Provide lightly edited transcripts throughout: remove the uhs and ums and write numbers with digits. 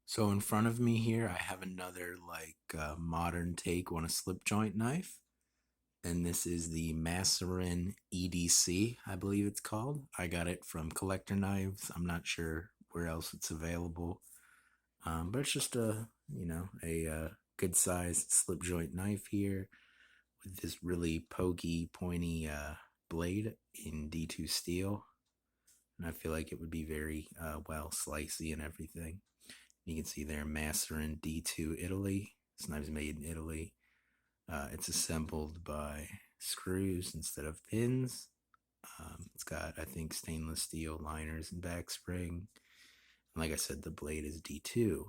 So in front of me here, I have another modern take on a slip joint knife, and this is the Maserin EDC, I believe it's called. I got it from Collector Knives. I'm not sure where else it's available, but it's just a good sized slip joint knife here with this really pokey, pointy blade in D2 steel, and I feel like it would be very well slicey and everything. You can see there, Maserin D2 Italy. This knife is made in Italy. It's assembled by screws instead of pins. It's got, I think, stainless steel liners and back spring. And like I said, the blade is D2.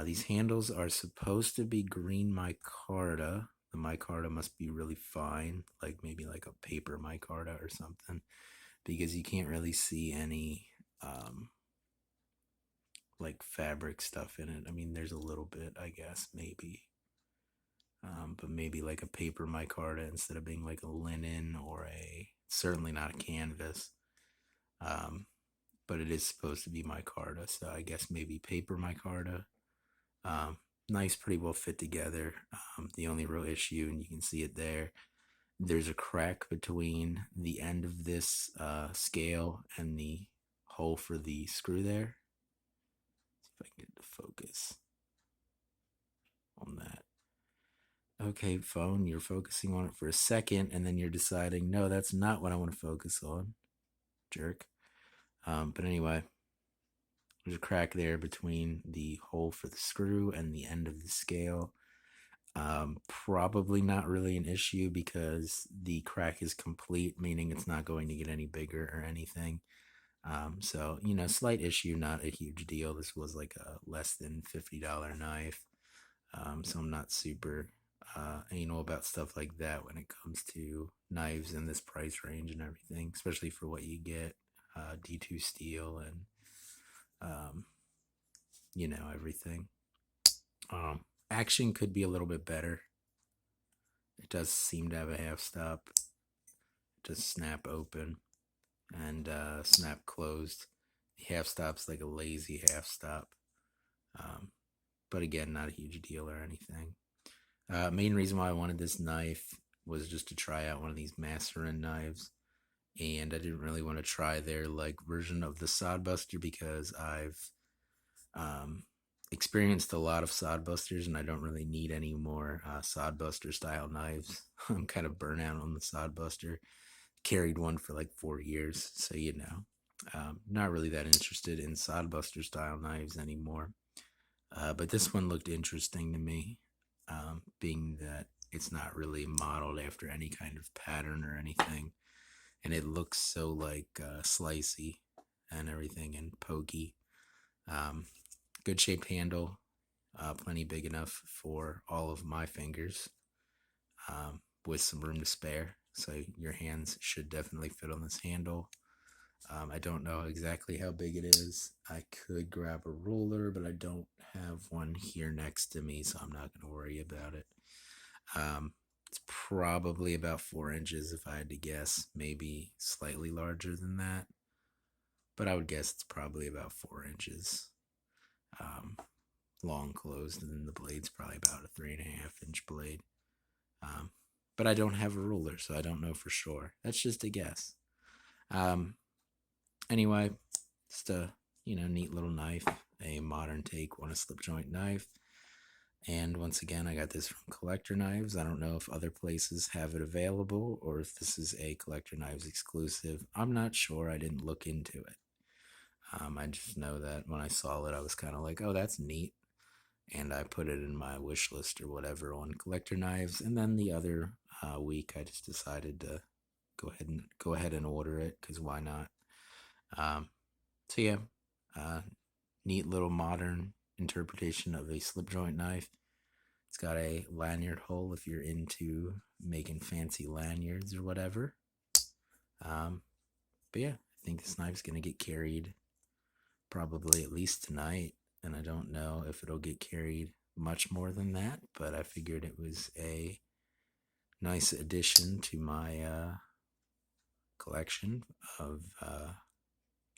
These handles are supposed to be green micarta. The micarta must be really fine, like maybe like a paper micarta or something, because you can't really see any like fabric stuff in it. I mean, there's a little bit, I guess, maybe. But maybe like a paper micarta instead of being like a linen or certainly not a canvas. Um, but it is supposed to be micarta, so I guess maybe paper micarta. Um, Nice, pretty well fit together. The only real issue, and you can see it there, there's a crack between the end of this scale and the hole for the screw there. See if I can get the focus on that. Okay, phone, you're focusing on it for a second and then you're deciding, no, that's not what I want to focus on. Jerk. But anyway, there's a crack there between the hole for the screw and the end of the scale. Probably not really an issue because the crack is complete, meaning it's not going to get any bigger or anything. So, slight issue, not a huge deal. This was like a less than $50 knife. So I'm not super anal about stuff like that when it comes to knives in this price range and everything, especially for what you get. D2 steel and, um, everything. Um, Action could be a little bit better. It does seem to have a half stop. It does snap open and snap closed. The half stop's like a lazy half stop. Um, but again, not a huge deal or anything. Main reason why I wanted this knife was just to try out one of these Maserin knives, and I didn't really want to try their like version of the Sodbuster because I've um, experienced a lot of Sodbusters, and I don't really need any more Sodbuster style knives. I'm kind of burnt out on the Sodbuster. Carried one for like 4 years, so not really that interested in Sodbuster style knives anymore. But this one looked interesting to me, being that it's not really modeled after any kind of pattern or anything, and it looks so like slicey and everything and pokey. Um, Good shaped handle, plenty big enough for all of my fingers, with some room to spare. So your hands should definitely fit on this handle. I don't know exactly how big it is. I could grab a ruler, but I don't have one here next to me, so I'm not going to worry about it. Um, it's probably about 4 inches if I had to guess, maybe slightly larger than that, but I would guess it's probably about 4 inches um, long closed, and then the blade's probably about a 3.5 inch blade. Um, but I don't have a ruler, so I don't know for sure. That's just a guess. Um, Anyway, just a neat little knife, a modern take on a slip joint knife. And once again, I got this from Collector Knives. I don't know if other places have it available or if this is a Collector Knives exclusive. I'm not sure. I didn't look into it. I just know that when I saw it, I was kind of like, "Oh, that's neat," and I put it in my wish list or whatever on Collector Knives. And then the other week, I just decided to go ahead and order it because why not? Um, so yeah, uh, neat little modern interpretation of a slip joint knife. It's got a lanyard hole if you're into making fancy lanyards or whatever. Um, but yeah, I think this knife's gonna get carried probably at least tonight, and I don't know if it'll get carried much more than that. But I figured it was a nice addition to my collection of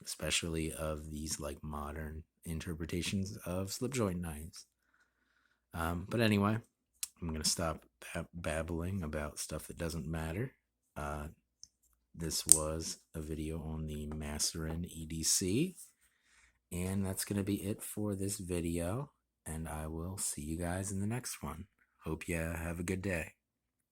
especially of these like modern interpretations of slip joint knives. But anyway, I'm going to stop babbling about stuff that doesn't matter. This was a video on the Maserin EDC, and that's going to be it for this video, and I will see you guys in the next one. Hope you have a good day.